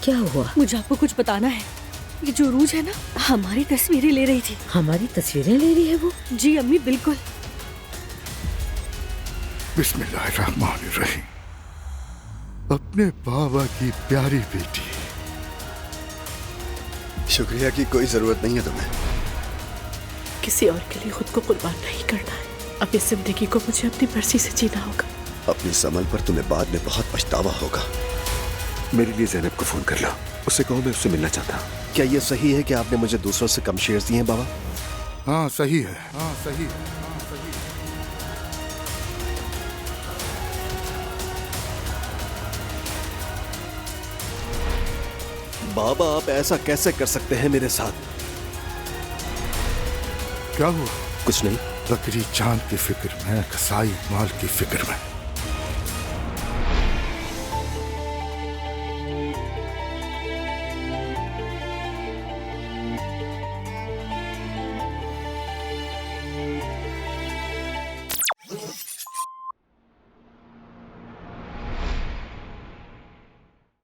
क्या हुआ? मुझे आपको कुछ बताना है। ये जो रूज है ना, हमारी तस्वीरें ले रही थी। हमारी तस्वीरें ले रही है वो? जी अम्मी, बिल्कुल। बिस्मिल्लाहिर्रहमानिर्रहीम। अपने बाबा की प्यारी बेटी। शुक्रिया की कोई जरूरत नहीं है तुम्हें। किसी और के लिए खुद को कुर्बान नहीं करना है। अब इस जिंदगी को मुझे अपनी मर्जी से जीना होगा। अपनी समल पर तुम्हें बाद में बहुत पछतावा होगा। मेरे लिए ज़ैनब को फोन कर लो, उससे कहो मैं उससे मिलना चाहता हूँ। क्या ये सही है कि आपने मुझे दूसरों से कम शेयर्स दिए हैं बाबा? हाँ सही है, हाँ सही है, हाँ सही है। बाबा आप ऐसा कैसे कर सकते हैं मेरे साथ? क्या हुआ? कुछ नहीं। बकरी चांद की फिक्र में, कसाई माल की फिक्र में।